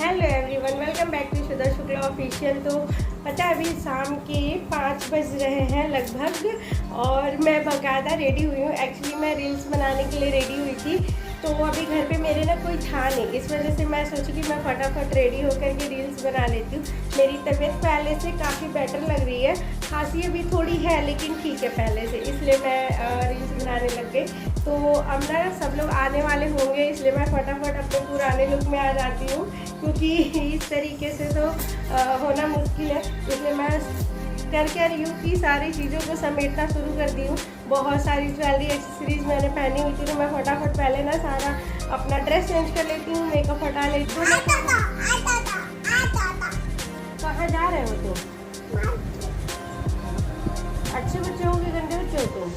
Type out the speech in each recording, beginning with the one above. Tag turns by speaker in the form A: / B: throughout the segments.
A: Hello everyone, welcome back to Sudha Shukla official. तो पता है अभी शाम के 5 बज रहे हैं लगभग और मैं बाकायदा रेडी हुई हूँ। एक्चुअली मैं रील्स बनाने के लिए रेडी हुई थी, तो अभी घर पे मेरे ना कोई था नहीं, इस वजह से मैं सोची कि मैं फटाफट रेडी होकर के रील्स बना लेती हूँ। मेरी तबीयत पहले से काफ़ी बेटर लग रही है, खांसी अभी थोड़ी है लेकिन ठीक है पहले से, इसलिए मैं रील्स बनाने लग गई। तो अब ना सब लोग आने वाले होंगे, इसलिए मैं फटाफट अपने पुराने लुक में आ जाती हूँ, क्योंकि इस तरीके से तो होना मुश्किल है। इसलिए मैं कर क्या रही हूँ कि सारी चीज़ों को समेटना शुरू कर दी हूँ। बहुत सारी ज्वेलरी एक्सेसरीज मैंने पहनी हुई थी, तो मैं फटाफट पहले ना सारा अपना ड्रेस चेंज कर लेती हूँ, मेकअप हटा लेती हूँ। कहाँ जा रहे हो तुम? अच्छे बच्चे हो कि गंदे बच्चे हो तुम?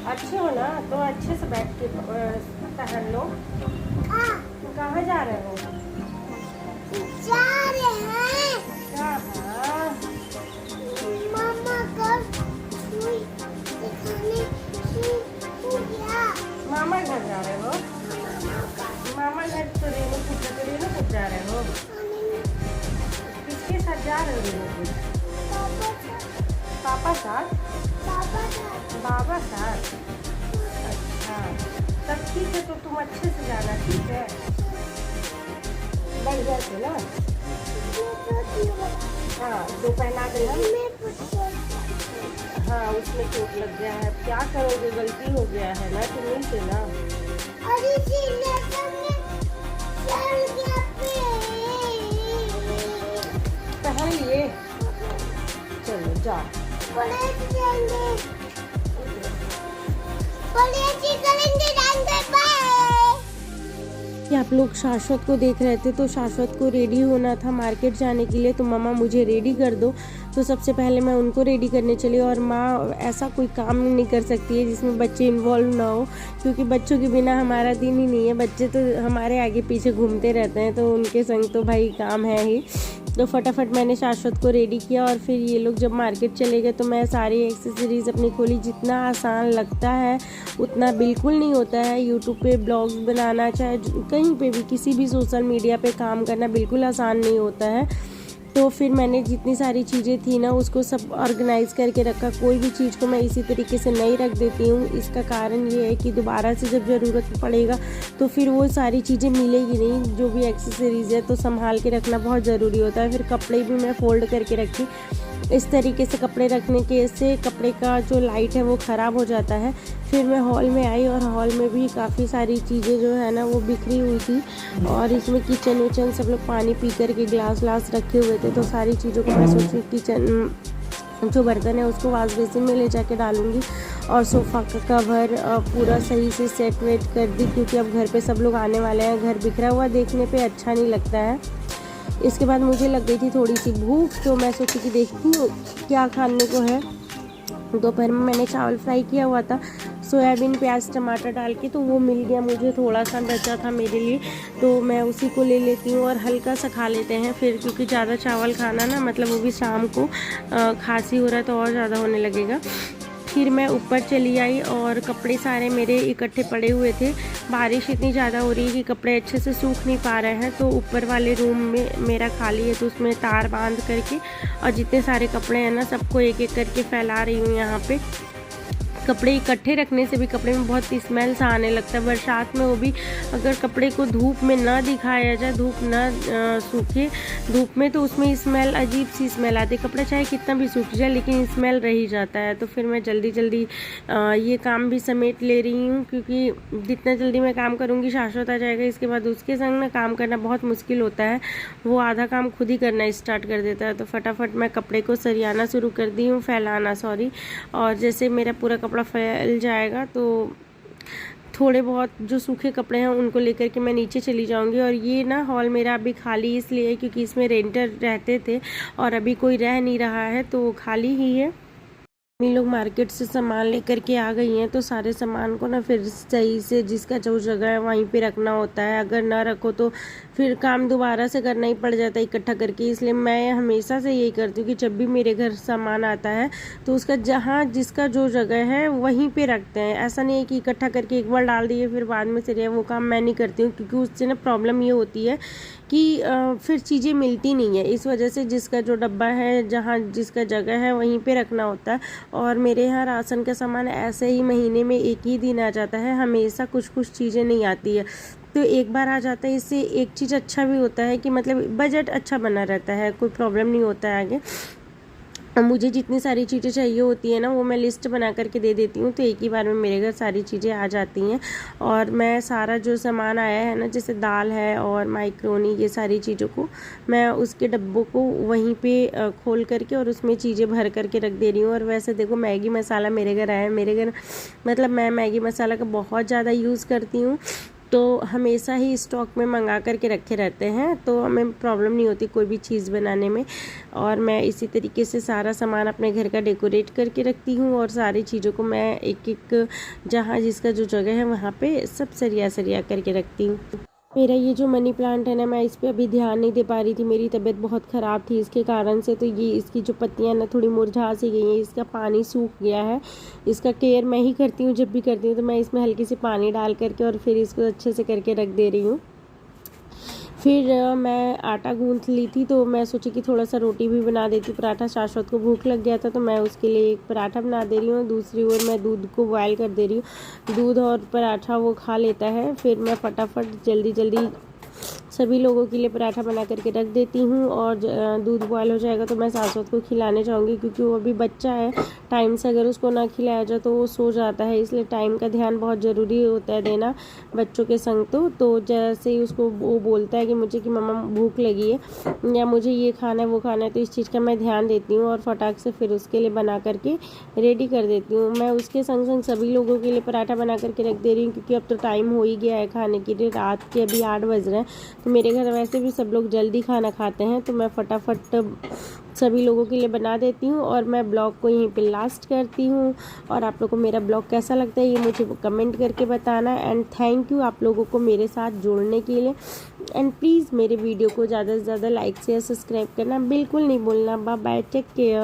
A: अच्छे हो ना, तो अच्छे से बैठ के पहन लो। कहाँ जा रहे हो?
B: जा रहे हैं
A: कहाँ?
B: मामा घर दिखाने
A: मामा घर जा रहे हो? मामा घर तो रेणुकूट जा रहे हो? किसके साथ जा रहे हो रेणुकूट? पापा साथ? बाबा साथ? अच्छा, तब ठीक है, तो तुम अच्छे से जाना, ठीक है? बढ़िया से ना। हाँ, दो पहना के ना। हाँ, उसमें चोट लग गया है, क्या करोगे, गलती हो गया है ना तुम्हें से ना। पहन लिए, चलो जा। आप लोग शाश्वत को देख रहे थे, तो शाश्वत को रेडी होना था मार्केट जाने के लिए, तो मामा मुझे रेडी कर दो। तो सबसे पहले मैं उनको रेडी करने चली, और माँ ऐसा कोई काम नहीं कर सकती है जिसमें बच्चे इन्वॉल्व ना हो, क्योंकि बच्चों के बिना हमारा दिन ही नहीं है। बच्चे तो हमारे आगे पीछे घूमते रहते हैं, तो उनके संग तो भाई काम है ही। तो फटाफट मैंने शाश्वत को रेडी किया, और फिर ये लोग जब मार्केट चले गए तो मैं सारी एक्सेसरीज़ अपनी खोली। जितना आसान लगता है उतना बिल्कुल नहीं होता है। यूट्यूब पे ब्लॉग्स बनाना, चाहे कहीं पे भी किसी भी सोशल मीडिया पे काम करना बिल्कुल आसान नहीं होता है। तो फिर मैंने जितनी सारी चीज़ें थी ना, उसको सब ऑर्गेनाइज़ करके रखा। कोई भी चीज़ को मैं इसी तरीके से नहीं रख देती हूँ। इसका कारण ये है कि दोबारा से जब ज़रूरत पड़ेगा तो फिर वो सारी चीज़ें मिलेगी नहीं। जो भी एक्सेसरीज़ है तो संभाल के रखना बहुत ज़रूरी होता है। फिर कपड़े भी मैं फ़ोल्ड करके रखी। इस तरीके से कपड़े रखने के से कपड़े का जो लाइट है वो ख़राब हो जाता है। फिर मैं हॉल में आई, और हॉल में भी काफ़ी सारी चीज़ें जो है ना वो बिखरी हुई थी, और इसमें किचन विचन सब लोग पानी पी कर के ग्लास व्लास रखे हुए थे। तो सारी चीज़ों को मैं सोची किचन जो बर्तन है उसको वॉश बेसिन में ले जाके डालूंगी, और सोफ़ा का कवर पूरा सही से सेट वेट कर दी, क्योंकि अब घर पे सब लोग आने वाले हैं। घर बिखरा हुआ देखने पे अच्छा नहीं लगता है। इसके बाद मुझे लग गई थी थोड़ी सी भूख, तो मैं सोची कि देखती हूँ क्या खाने को है। दोपहर में मैंने चावल फ्राई किया हुआ था सोयाबीन प्याज टमाटर डाल के, तो वो मिल गया मुझे, थोड़ा सा बचा था मेरे लिए, तो मैं उसी को ले लेती हूँ और हल्का सा खा लेते हैं फिर, क्योंकि ज़्यादा चावल खाना ना, मतलब वो भी शाम को खांसी हो रहा है तो और ज़्यादा होने लगेगा। फिर मैं ऊपर चली आई, और कपड़े सारे मेरे इकट्ठे पड़े हुए थे। बारिश इतनी ज़्यादा हो रही है कि कपड़े अच्छे से सूख नहीं पा रहे हैं, तो ऊपर वाले रूम में मेरा खाली है, तो उसमें तार बांध करके और जितने सारे कपड़े हैं ना सबको एक एक करके फैला रही हूँ यहाँ पे। कपड़े इकट्ठे रखने से भी कपड़े में बहुत स्मेल सा आने लगता है बरसात में। वो भी अगर कपड़े को धूप में ना दिखाया जाए, धूप ना सूखे धूप में, तो उसमें स्मेल, अजीब सी स्मेल आती है। कपड़ा चाहे कितना भी सूख जाए लेकिन स्मेल रह ही जाता है। तो फिर मैं जल्दी जल्दी ये काम भी समेट ले रही हूँ, क्योंकि जितना जल्दी मैं काम करूँगी शाश्वत आ जाएगा, इसके बाद उसके संग ना काम करना बहुत मुश्किल होता है। वो आधा काम खुद ही करना स्टार्ट कर देता है। तो फटाफट मैं कपड़े को सरियाना शुरू कर दी हूँ, फैलाना सॉरी। और जैसे मेरा पूरा कपड़ा फैल जाएगा तो थोड़े बहुत जो सूखे कपड़े हैं उनको लेकर के मैं नीचे चली जाऊंगी। और ये ना हॉल मेरा अभी खाली इसलिए है क्योंकि इसमें रेंटर रहते थे और अभी कोई रह नहीं रहा है, तो खाली ही है। मम्मी लोग मार्केट से सामान लेकर के आ गई हैं, तो सारे सामान को ना फिर सही से जिसका जो जगह है वहीं पे रखना होता है। अगर ना रखो तो फिर काम दोबारा से करना ही पड़ जाता है इकट्ठा करके। इसलिए मैं हमेशा से यही करती हूँ कि जब भी मेरे घर सामान आता है तो उसका जहाँ जिसका जो जगह है वहीं पे रखते हैं। ऐसा नहीं है कि इकट्ठा करके एक बार डाल दिए फिर बाद में से वो काम मैं नहीं करती हूँ, क्योंकि उससे ना प्रॉब्लम ये होती है कि फिर चीज़ें मिलती नहीं है। इस वजह से जिसका जो डब्बा है, जहाँ जिसका जगह है वहीं पे रखना होता है। और मेरे यहाँ राशन का सामान ऐसे ही महीने में एक ही दिन आ जाता है, हमेशा कुछ कुछ चीज़ें नहीं आती है। तो एक बार आ जाता है, इससे एक चीज़ अच्छा भी होता है कि मतलब बजट अच्छा बना रहता है, कोई प्रॉब्लम नहीं होता है आगे। मुझे जितनी सारी चीज़ें चाहिए होती है ना वो मैं लिस्ट बना करके दे देती हूँ, तो एक ही बार में मेरे घर सारी चीज़ें आ जाती हैं। और मैं सारा जो सामान आया है ना, जैसे दाल है और माइक्रोनी, ये सारी चीज़ों को मैं उसके डब्बों को वहीं पे खोल करके और उसमें चीज़ें भर करके रख दे रही हूँ। और वैसे देखो मैगी मसाला मेरे घर आया है, मेरे घर मतलब मैं मैगी मसाला का बहुत ज़्यादा यूज़ करती हूँ, तो हमेशा ही स्टॉक में मंगा करके रखे रहते हैं, तो हमें प्रॉब्लम नहीं होती कोई भी चीज़ बनाने में। और मैं इसी तरीके से सारा सामान अपने घर का डेकोरेट करके रखती हूँ, और सारी चीज़ों को मैं एक एक जहाँ जिसका जो जगह है वहाँ पे सब सरिया सरिया करके रखती हूँ। मेरा ये जो मनी प्लांट है ना, मैं इस पे अभी ध्यान नहीं दे पा रही थी, मेरी तबीयत बहुत ख़राब थी इसके कारण से। तो ये इसकी जो पत्तियां ना थोड़ी मुरझा सी गई हैं, इसका पानी सूख गया है। इसका केयर मैं ही करती हूँ, जब भी करती हूँ तो मैं इसमें हल्की सी पानी डाल करके और फिर इसको अच्छे से करके रख दे रही हूँ। फिर मैं आटा गूंथ ली थी, तो मैं सोची कि थोड़ा सा रोटी भी बना देती, पराठा। शाश्वत को भूख लग गया था तो मैं उसके लिए एक पराठा बना दे रही हूँ। दूसरी ओर मैं दूध को बॉयल कर दे रही हूँ। दूध और पराठा वो खा लेता है। फिर मैं फटाफट जल्दी जल्दी सभी लोगों के लिए पराठा बना करके रख देती हूँ। और दूध बॉयल हो जाएगा तो मैं शाश्वत को खिलाने जाऊँगी, क्योंकि वो अभी बच्चा है। टाइम से अगर उसको ना खिलाया जाए तो वो सो जाता है, इसलिए टाइम का ध्यान बहुत ज़रूरी होता है देना बच्चों के संग। तो जैसे ही उसको वो बोलता है कि मुझे कि मम्मा भूख लगी है या मुझे ये खाना है वो खाना है, तो इस चीज़ का मैं ध्यान देती हूँ और फटाक से फिर उसके लिए बना करके रेडी कर देती हूँ। मैं उसके संग संग सभी लोगों के लिए पराठा बना करके रख दे रही हूँ, क्योंकि अब तो टाइम हो ही गया है खाने के लिए। रात के अभी 8 बज रहे हैं, तो मेरे घर वैसे भी सब लोग जल्दी खाना खाते हैं, तो मैं फटाफट सभी लोगों के लिए बना देती हूँ। और मैं ब्लॉग को यहीं पे लास्ट करती हूँ। और आप लोगों को मेरा ब्लॉग कैसा लगता है ये मुझे कमेंट करके बताना। एंड थैंक यू आप लोगों को मेरे साथ जुड़ने के लिए। एंड प्लीज़ मेरे वीडियो को ज़्यादा से ज़्यादा लाइक शेयर सब्सक्राइब करना बिल्कुल नहीं भूलना। Bye bye, take care.